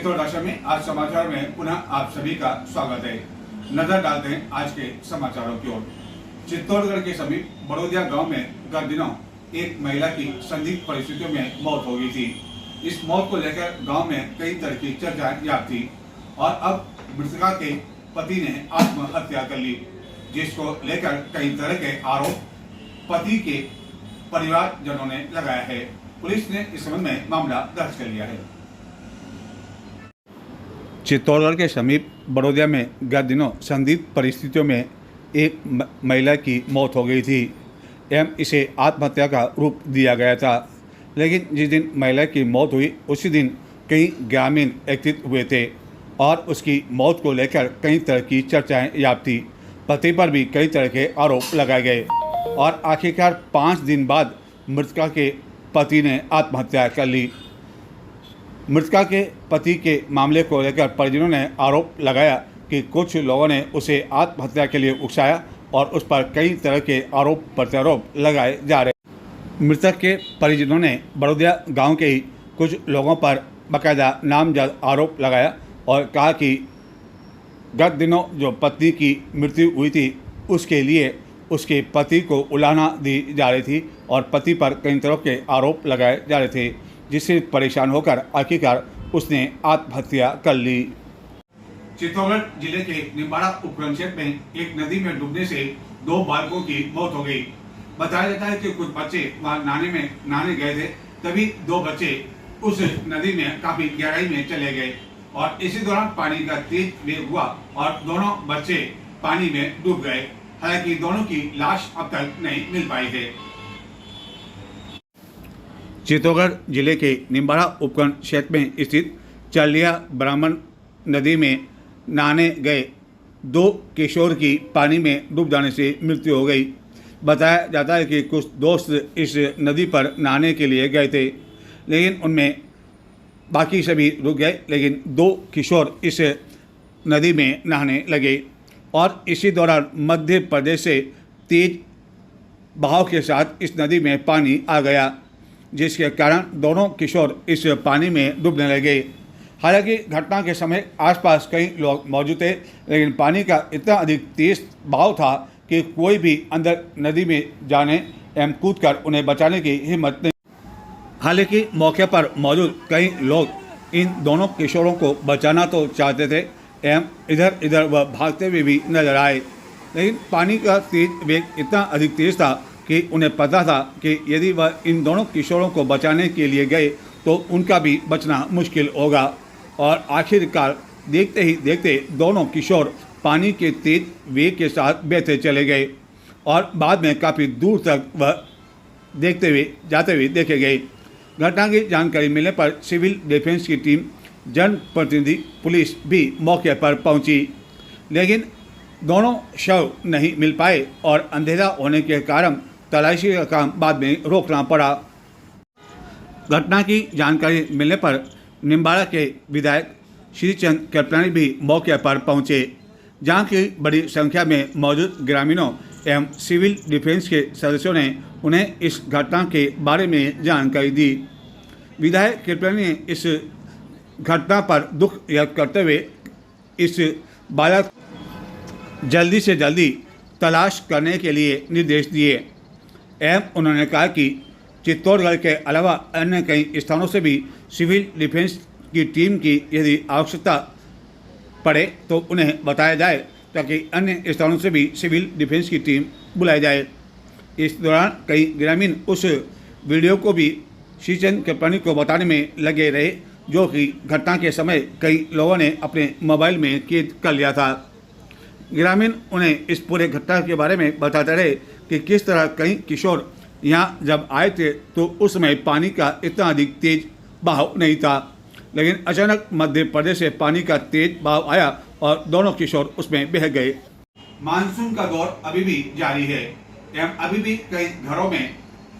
चित्तौड़गढ़ में आज समाचार में पुनः आप सभी का स्वागत है। नजर डालते हैं आज के समाचारों की ओर। चित्तौड़गढ़ के समीप बड़ौदिया गांव में गत दिनों एक महिला की संदिग्ध परिस्थितियों में मौत हो गई थी। इस मौत को लेकर गांव में कई तरह की चर्चाएं जारी थी और अब मृतका के पति ने आत्महत्या कर ली, जिसको लेकर कई तरह के आरोप पति के परिवारजनों ने लगाया है। पुलिस ने इस संबंध में मामला दर्ज कर लिया है। चित्तौड़गढ़ के समीप बड़ौदिया में गत दिनों संदिग्ध परिस्थितियों में एक महिला की मौत हो गई थी एवं इसे आत्महत्या का रूप दिया गया था। लेकिन जिस दिन महिला की मौत हुई उसी दिन कई ग्रामीण एकत्रित हुए थे और उसकी मौत को लेकर कई तरह की चर्चाएं जारी थी। पति पर भी कई तरह के आरोप लगाए गए और आखिरकार 5 दिन बाद मृतका के पति ने आत्महत्या कर ली। मृतका के पति के मामले को लेकर परिजनों ने आरोप लगाया कि कुछ लोगों ने उसे आत्महत्या के लिए उकसाया और उस पर कई तरह के आरोप प्रत्यारोप लगाए जा रहे। मृतक के परिजनों ने बड़ौदिया गांव के ही कुछ लोगों पर बाकायदा नामजद आरोप लगाया और कहा कि गत दिनों जो पत्नी की मृत्यु हुई थी उसके लिए उसके पति को उलाहना दी जा रही थी और पति पर कई तरह के आरोप लगाए जा रहे थे, जिससे परेशान होकर आखिरकार उसने आत्महत्या कर ली। चित्तौड़गढ़ जिले के निम्बाड़ा उपखंड क्षेत्र में एक नदी में डूबने से 2 बालकों की मौत हो गई। बताया जाता है कि कुछ बच्चे वहां नहाने गए थे, तभी 2 बच्चे उस नदी में काफी गहराई में चले गए और इसी दौरान पानी का तेज वेग हुआ और दोनों बच्चे पानी में डूब गए। हालांकि दोनों की लाश अब तक नहीं मिल पाई है। चित्तौड़गढ़ जिले के निम्बाड़ा उपखंड क्षेत्र में स्थित चलिया ब्राह्मण नदी में नहाने गए 2 किशोर की पानी में डूब जाने से मृत्यु हो गई। बताया जाता है कि कुछ दोस्त इस नदी पर नहाने के लिए गए थे, लेकिन उनमें बाकी सभी रुक गए, लेकिन 2 किशोर इस नदी में नहाने लगे और इसी दौरान मध्य प्रदेश से तेज बहाव के साथ इस नदी में पानी आ गया, जिसके कारण दोनों किशोर इस पानी में डूबने लगे। हालांकि घटना के समय आसपास कई लोग मौजूद थे, लेकिन पानी का इतना अधिक तेज बहाव था कि कोई भी अंदर नदी में जाने एवं कूदकर उन्हें बचाने की हिम्मत नहीं। हालांकि मौके पर मौजूद कई लोग इन दोनों किशोरों को बचाना तो चाहते थे एवं इधर इधर वह भागते हुए भी नजर आए, लेकिन पानी का तेज वेग इतना अधिक तेज था कि उन्हें पता था कि यदि वह इन दोनों किशोरों को बचाने के लिए गए तो उनका भी बचना मुश्किल होगा और आखिरकार देखते ही देखते दोनों किशोर पानी के तेज वेग के साथ बहते चले गए और बाद में काफ़ी दूर तक वह जाते हुए देखे गए। घटना की जानकारी मिलने पर सिविल डिफेंस की टीम, जनप्रतिनिधि, पुलिस भी मौके पर पहुंची, लेकिन दोनों शव नहीं मिल पाए और अंधेरा होने के कारण तलाशी का काम बाद में रोकना पड़ा। घटना की जानकारी मिलने पर निम्बाड़ा के विधायक श्रीचंद कृपलानी भी मौके पर पहुंचे, जहां की बड़ी संख्या में मौजूद ग्रामीणों एवं सिविल डिफेंस के सदस्यों ने उन्हें इस घटना के बारे में जानकारी दी। विधायक कृपलानी ने इस घटना पर दुख व्यक्त करते हुए इस बालक जल्दी से जल्दी तलाश करने के लिए निर्देश दिए एवं उन्होंने कहा कि चित्तौड़गढ़ के अलावा अन्य कई स्थानों से भी सिविल डिफेंस की टीम की यदि आवश्यकता पड़े तो उन्हें बताया जाए, ताकि अन्य स्थानों से भी सिविल डिफेंस की टीम बुलाई जाए। इस दौरान कई ग्रामीण उस वीडियो को भी श्रीचंद कृपलानी को बताने में लगे रहे, जो कि घटना के समय कई लोगों ने अपने मोबाइल में कैद कर लिया था। ग्रामीण उन्हें इस पूरे घटना के बारे में बताते रहे कि किस तरह कई किशोर यहाँ जब आए थे तो उस समय पानी का इतना अधिक तेज बहाव नहीं था, लेकिन अचानक मध्य प्रदेश से पानी का तेज बहाव आया और दोनों किशोर उसमें बह गए। मानसून का दौर अभी भी जारी है एवं अभी भी कई घरों में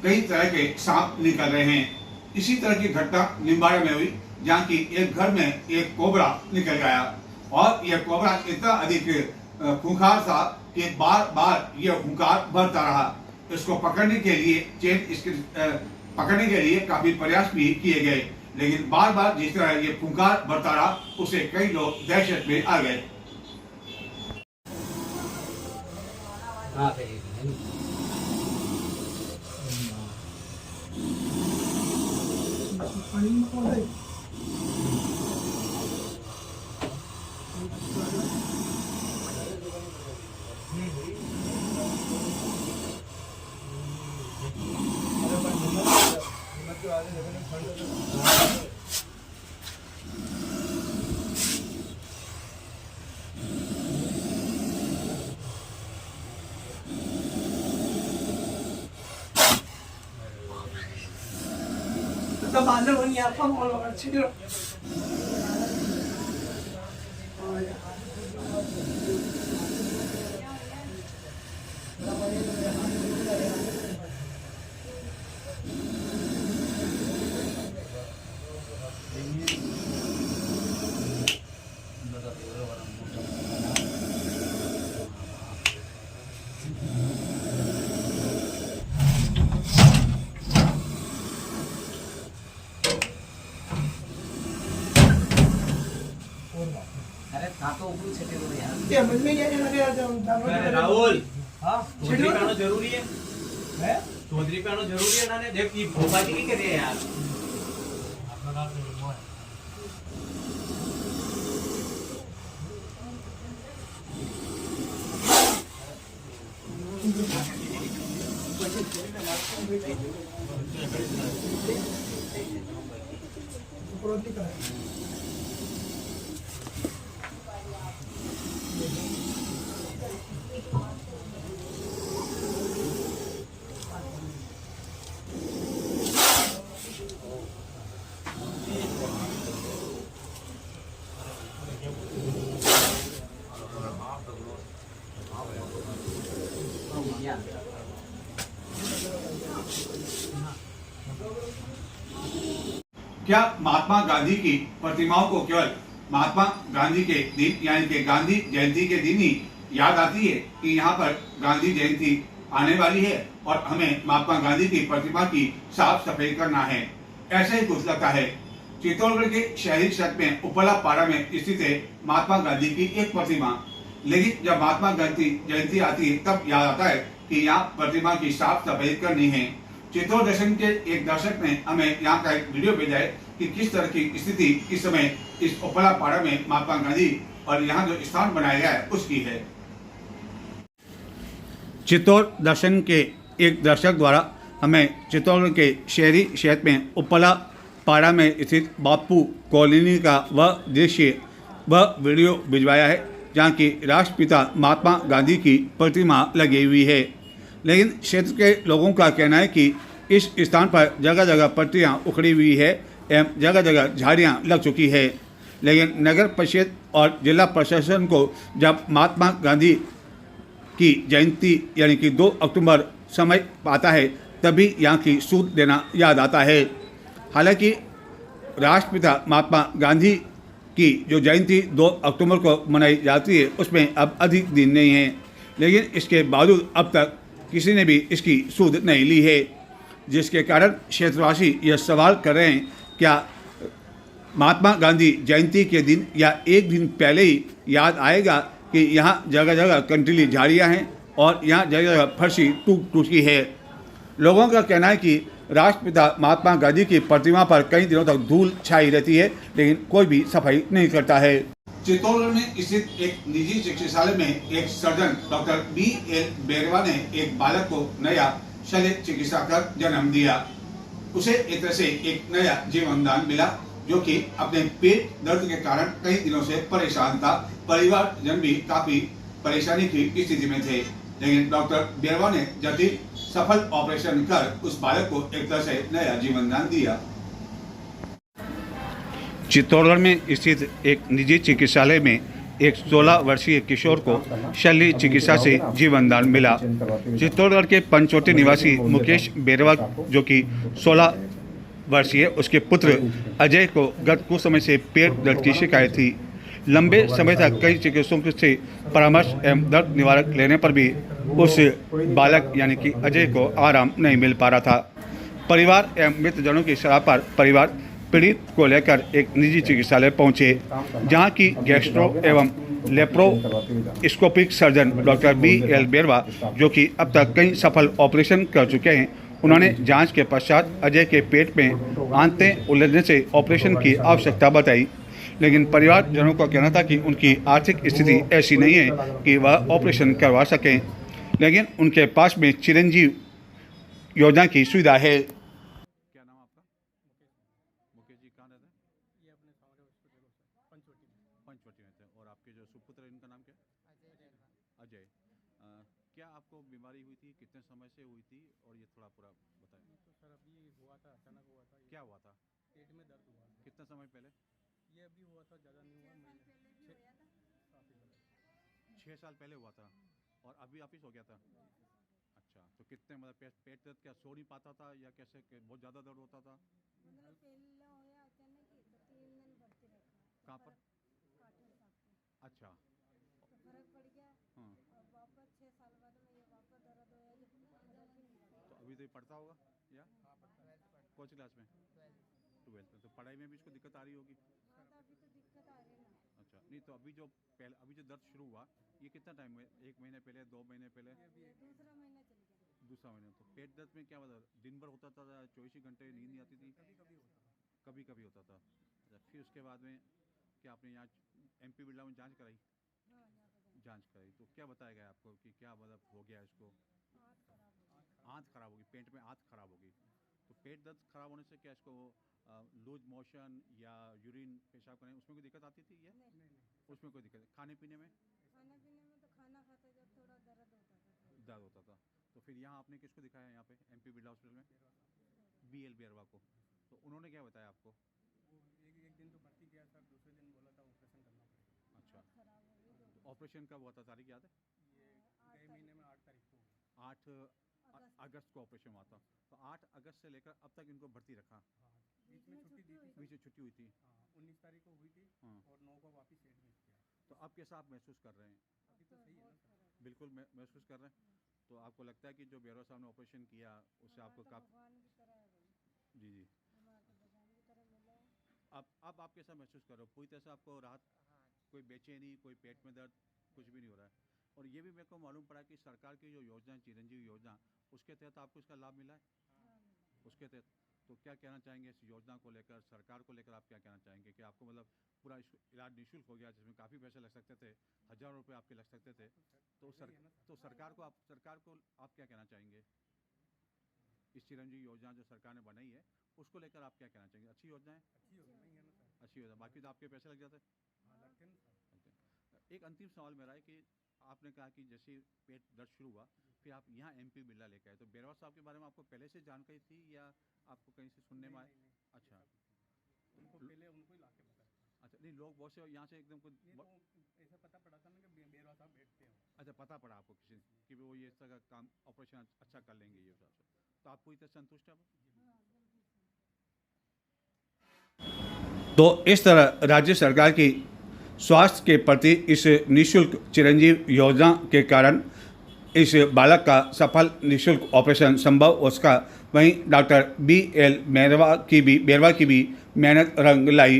कई तरह के सांप निकल रहे हैं। इसी तरह की घटना निम्बाड़ा में हुई, जहाँ की एक घर में एक कोबरा निकल गया और यह कोबरा इतना अधिक खूंखार था कि बार बार यह हुंकार भरता रहा। इसको पकड़ने के लिए काफी प्रयास भी किए गए, लेकिन बार बार जिस तरह ये पुकार बढ़ता रहा उसे कई लोग दहशत में आ गए। राहुल चौधरी पे जरूरी है चौधरी पे जरूरी है ना देख ये भोपाली की करे यार क्या महात्मा गांधी की प्रतिमाओं को केवल महात्मा गांधी के दिन यानी कि गांधी जयंती के दिन ही याद आती है कि यहाँ पर गांधी जयंती आने वाली है और हमें महात्मा गांधी की प्रतिमा की साफ सफाई करना है? ऐसा ही कुछ लगता है। चित्तौड़गढ़ के शहरी क्षेत्र में उपला पाड़ा में स्थित है महात्मा गांधी की एक प्रतिमा, लेकिन जब महात्मा गांधी जयंती आती है तब याद आता है कि यहाँ प्रतिमा की साफ सफाई करनी है। चित्तौड़ दर्शन के एक दर्शक ने हमें यहाँ का एक वीडियो भेजा है कि किस तरह की स्थिति इस समय इस उपला पाड़ा में महात्मा गांधी और यहाँ जो स्थान बनाया गया है उसकी है। चित्तौड़ दर्शन के एक दर्शक द्वारा हमें चित्तौड़गढ़ के शहरी क्षेत्र में उपला पाड़ा में स्थित बापू कॉलोनी का वह दृश्य वह वीडियो भिजवाया है जहाँ की राष्ट्रपिता महात्मा गांधी की प्रतिमा लगी हुई है। लेकिन क्षेत्र के लोगों का कहना है कि इस स्थान पर जगह जगह पट्टियाँ उखड़ी हुई है एवं जगह जगह झाड़ियाँ लग चुकी है। लेकिन नगर परिषद और जिला प्रशासन को जब महात्मा गांधी की जयंती यानी कि 2 अक्टूबर समय आता है तभी यहाँ की सूद देना याद आता है। हालांकि राष्ट्रपिता महात्मा गांधी की जो जयंती 2 अक्टूबर को मनाई जाती है उसमें अब अधिक दिन नहीं है, लेकिन इसके बावजूद अब तक किसी ने भी इसकी सूद नहीं ली है, जिसके कारण क्षेत्रवासी यह सवाल कर रहे हैं क्या महात्मा गांधी जयंती के दिन या एक दिन पहले ही याद आएगा कि यहाँ जगह जगह कंटीली झाड़ियाँ हैं और यहाँ जगह जगह फर्शी टूट चुकी है। लोगों का कहना है कि राष्ट्रपिता महात्मा गांधी की प्रतिमा पर कई दिनों तक धूल छाई रहती है लेकिन कोई भी सफाई नहीं करता है। चित्तौड़गढ़ में स्थित एक निजी चिकित्सालय में एक सर्जन डॉक्टर B.L. बेरवा ने एक बालक को नया शल्य चिकित्सा कर जन्म दिया। उसे एक तरह से एक नया जीवन दान मिला, जो कि अपने पेट दर्द के कारण कई दिनों से परेशान था। परिवारजन भी काफी परेशानी की स्थिति में थे, लेकिन डॉक्टर बेरवा ने जटिल सफल ऑपरेशन कर उस बालक को एक तरह से नया जीवन दान दिया। चित्तौड़गढ़ में स्थित एक निजी चिकित्सालय में एक 16 वर्षीय किशोर को शल्य चिकित्सा से जीवन दान मिला। चित्तौड़गढ़ के पंचवटी निवासी मुकेश बेरवा जो कि 16 वर्षीय उसके पुत्र अजय को गत कुछ समय से पेट दर्द की शिकायत थी। लंबे समय तक कई चिकित्सकों से परामर्श एवं दर्द निवारक लेने पर भी उस बालक यानी कि अजय को आराम नहीं मिल पा रहा था। परिवार एवं मित्रजनों की सलाह पर परिवार पीड़ित को लेकर एक निजी चिकित्सालय पहुंचे, जहां की गैस्ट्रो एवं लेप्रोस्कोपिक सर्जन डॉक्टर BL बेरवा, जो कि अब तक कई सफल ऑपरेशन कर चुके हैं, उन्होंने जांच के पश्चात अजय के पेट में आंतें उलझने से ऑपरेशन की आवश्यकता बताई। लेकिन परिवारजनों का कहना था कि उनकी आर्थिक स्थिति ऐसी नहीं है कि वह ऑपरेशन करवा सकें, लेकिन उनके पास में चिरंजीव योजना की सुविधा है। क्या नाम आपका? मुकेश जी, कहाँ रहते हैं? ये अपने सामने पंचवटी में। पंचवटी में थे। और आपके जो सुपुत्र, इनका नाम क्या है? अजय। क्या आपको बीमारी हुई थी, कितने समय से हुई थी, और ये थोड़ा पूरा बताएं। ये तो सर अभी हुआ था, अचानक हुआ था। क्या हुआ था? पेट में दर्द हुआ था। कितना समय पहले? ये अभी हुआ था, ज़्यादा नहीं हुआ, महीने 6 साल पहले हुआ था, और अभी वापिस हो गया था। अच्छा, तो कितने मतलब पेट दर्द क्या सो नहीं पाता था या कैसे बहुत ज़्यादा दर्द होता था? मतलब पहले होया अचानक ही तो 3 दिन भर्ती रखा। कहाँ पर? काटन साहब को अच्छा। तो फर्क पड़ गया। हाँ, और वापस 6 साल बाद में ये वापस दर्द होया, ये फर्क ही नहीं पड़ा। तो अभी तो ये पढ़ता होगा या कौन सी क्लास में? 12th में। तो पढ़ाई में भी इसको दिक्कत आ रही होगी। हाँ, तो अभी तो दिक्कत आ रही ना। अच्छा, नहीं तो अभी जो दर्द शुरू हुआ, ये कितना टाइम में? 1 महीने पहले, 2 महीने पहले? ये दूसरा महीना चल गया। दूसरा महीना। तो पेट दर्द में क्या मतलब दिन भर होता था, 24 ही घंटे नींद नहीं आती थी? कभी कभी होता था। अच्छा, फिर उसके बाद में क्या आपने यहाँ MP बिरला में जांच कराई? हाँ, यहाँ पे जांच कराई तो क्या बताया गया आपको कि क्या मतलब हो गया इसको? हाथ खराब हो गया। आंत खराब होगी, पेट में आंत खराब होगी। तो पेट दर्द खराब होने से क्या इसको लूज मोशन या यूरिन पेशाब करने उसमें कोई दिक्कत आती थी या नहीं, उसमें कोई दिक्कत? खाने पीने में खाना पीने में तो खाना खाते जब थोड़ा दर्द होता था। दर्द होता था। तो फिर यहाँ आपने किसको दिखाया यहाँ पे MP बिरला हॉस्पिटल में? BL बेरवा को। तो उन्होंने क्या बताया आपको? वो एक दिन तो भर्ती किया सर, दूसरे दिन बोला था ऑपरेशन करना पड़ेगा। अच्छा, हाथ खराब हो गई तो ऑपरेशन कब हुआ था, तारीख याद है? ये गए महीने में 8 तारीख को हुआ। 8 अगस्त को ऑपरेशन हुआ था। तो 8 अगस्त से लेकर अब तक इनको भर्ती रखा, हाँ, बीच में छुट्टी दी थी सर। बीच में छुट्टी हुई थी। हाँ, 19 तारीख को हुई थी हाँ। और 9 को वापस एडमिट किया। तो अब कैसा आप महसूस कर रहे हैं? अभी तो सही है ना सर। बिल्कुल महसूस कर रहे हैं। तो आपको लगता है कि जो बेरवा साहब ने ऑपरेशन किया उससे आपको काफ़ी? भगवान की तरह है भाई, जी जी। हमारा तो भगवान की तरह मिला है। अब आप कैसा महसूस कर रहे हो? पूरी तरह से आपको राहत? कोई बेचैनी, कोई पेट में दर्द, कुछ भी नहीं हो रहा है? और ये भी मेरे को मालूम पड़ा कि सरकार की जो योजना है, चिरंजीवी योजना, उसके तहत आपको इसका लाभ मिला है? हाँ, मिला। उसके तहत तो क्या कहना चाहेंगे इस योजना को लेकर, सरकार को लेकर आप क्या कहना चाहेंगे कि आपको मतलब पूरा इलाज निःशुल्क हो गया, जिसमें काफ़ी पैसे लग सकते थे, हज़ारों रुपये आपके लग सकते थे, तो सरकार को आप क्या कहना चाहेंगे? इस चिरंजीवी योजना जो सरकार ने बनाई है उसको लेकर आप क्या कहना चाहेंगे? अच्छी योजना है? अच्छी योजना ही है ना सर। अच्छी योजना। बाकी तो आपके पैसे लग जाते? हाँ, लगते हैं ना सर। एक अंतिम सवाल मेरा है कि आपने कहा कि जैसे पेट दर्द शुरू हुआ फिर आप यहाँ MP बिरला लेकर आए, तो बेरवा साहब के बारे में आपको पहले से जानकारी थी या आपको कहीं से सुनने में आया? अच्छा, उनको पहले उनको ही लाके बताया था। अच्छा। नहीं, लोग बहुत से यहाँ से एकदम कुछ ये तो ऐसा पता पड़ा था ना कि बेरवा साहब बैठते हैं। अच्छा, पता पड़ा आपको किसी कि वो ये इस तरह का काम ऑपरेशन अच्छा कर लेंगे ये हिसाब से, तो आप पूरी तरह संतुष्ट हैं? हाँ, बिल्कुल। तो इस तरह राज्य सरकार की स्वास्थ्य के प्रति इस निःशुल्क चिरंजीव योजना के कारण इस बालक का सफल निःशुल्क ऑपरेशन संभव उसका वहीं डॉक्टर BL बेरवा की भी मेहनत रंग लाई।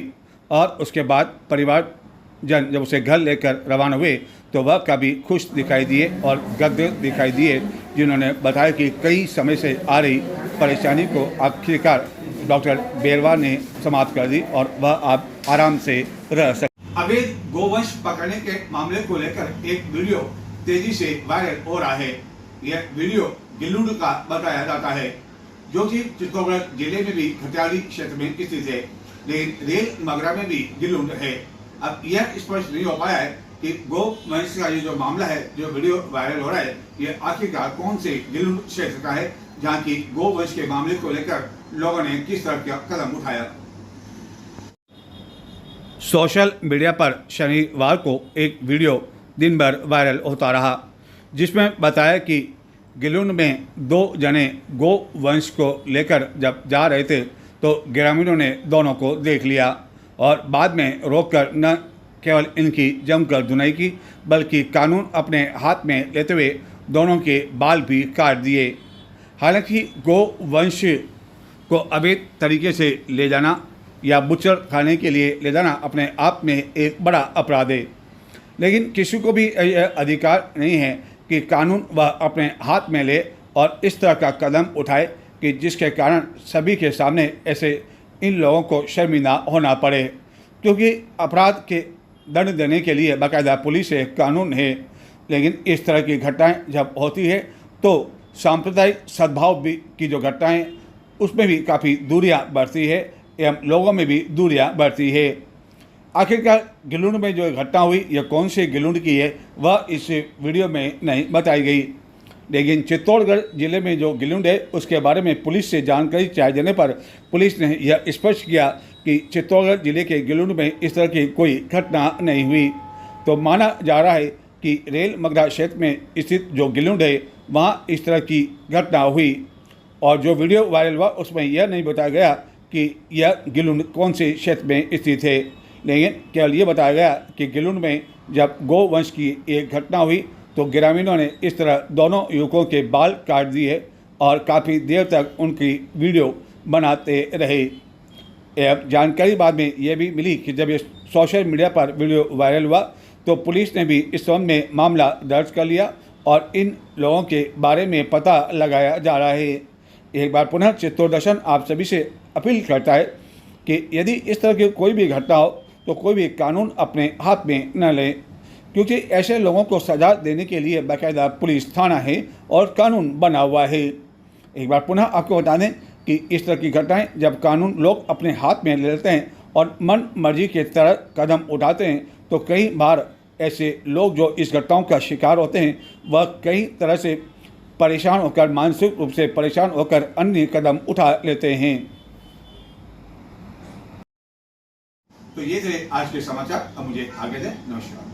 और उसके बाद परिवारजन जब उसे घर लेकर रवाना हुए तो वह काफ़ी खुश दिखाई दिए और गदगद दिखाई दिए, जिन्होंने बताया कि कई समय से आ रही परेशानी को आखिरकार डॉक्टर बेरवा ने समाप्त कर दी और वह अब आराम से रह सके। अवैध गोवंश पकड़ने के मामले को लेकर एक वीडियो तेजी से वायरल हो रहा है। यह वीडियो गिल्लूड का बताया जाता है, जो कि चित्तौड़गढ़ जिले में भी खटियाली क्षेत्र में स्थित है, लेकिन रेल मगरा में भी गिल्लूड है। अब यह स्पष्ट नहीं हो पाया है कि गोवंश का ये जो मामला है, जो वीडियो वायरल हो रहा है, ये आखिरकार कौन से गिल्लूड क्षेत्र का है, जहाँ की गोवंश के मामले को लेकर लोगों ने किस तरह का कदम उठाया। सोशल मीडिया पर शनिवार को एक वीडियो दिन भर वायरल होता रहा, जिसमें बताया कि गिलुंड में 2 जने गोवंश को लेकर जब जा रहे थे तो ग्रामीणों ने दोनों को देख लिया और बाद में रोककर न केवल इनकी जमकर धुनाई की, बल्कि कानून अपने हाथ में लेते हुए दोनों के बाल भी काट दिए। हालांकि गोवंश को अवैध तरीके से ले जाना या बुचड़ खाने के लिए ले जाना अपने आप में एक बड़ा अपराध है। लेकिन किसी को भी यह अधिकार नहीं है कि कानून वह अपने हाथ में ले और इस तरह का कदम उठाए कि जिसके कारण सभी के सामने ऐसे इन लोगों को शर्मिंदा होना पड़े, क्योंकि अपराध के दंड देने के लिए बाकायदा पुलिस है, कानून है। लेकिन इस तरह की घटनाएं जब होती है तो सांप्रदायिक सद्भाव भी की जो घटनाएं उसमें भी काफ़ी दूरियां बढ़ती है एवं लोगों में भी दूरियां बढ़ती है। आखिरकार गिलुंड में जो घटना हुई यह कौन से गिलुंड की है वह इस वीडियो में नहीं बताई गई, लेकिन चित्तौड़गढ़ जिले में जो गिलुंड है उसके बारे में पुलिस से जानकारी चाहे जाने पर पुलिस ने यह स्पष्ट किया कि चित्तौड़गढ़ जिले के गिलुंड में इस तरह की कोई घटना नहीं हुई। तो माना जा रहा है कि रेल मगरा क्षेत्र में स्थित जो गिलुंड है वहाँ इस तरह की घटना हुई, और जो वीडियो वायरल हुआ उसमें यह नहीं बताया गया कि यह गिलुंड कौन से क्षेत्र में स्थित है, लेकिन केवल ये बताया गया कि गिलुंड में जब गोवंश की एक घटना हुई तो ग्रामीणों ने इस तरह दोनों युवकों के बाल काट दिए और काफ़ी देर तक उनकी वीडियो बनाते रहे। एवं जानकारी बाद में ये भी मिली कि जब ये सोशल मीडिया पर वीडियो वायरल हुआ तो पुलिस ने भी इस संबंध में मामला दर्ज कर लिया और इन लोगों के बारे में पता लगाया जा रहा है। एक बार पुनः चित्तौड़ दर्शन आप सभी से अपील करता है कि यदि इस तरह की कोई भी घटना हो तो कोई भी कानून अपने हाथ में न लें, क्योंकि ऐसे लोगों को सजा देने के लिए बाकायदा पुलिस थाना है और कानून बना हुआ है। एक बार पुनः आपको बता दें कि इस तरह की घटनाएं जब कानून लोग अपने हाथ में ले लेते हैं और मन मर्जी के तरह कदम उठाते हैं तो कई बार ऐसे लोग जो इस घटनाओं का शिकार होते हैं वह कई तरह से परेशान होकर, मानसिक रूप से परेशान होकर अन्य कदम उठा लेते हैं। तो ये थे आज के समाचार। अब मुझे आगे दें। नमस्कार।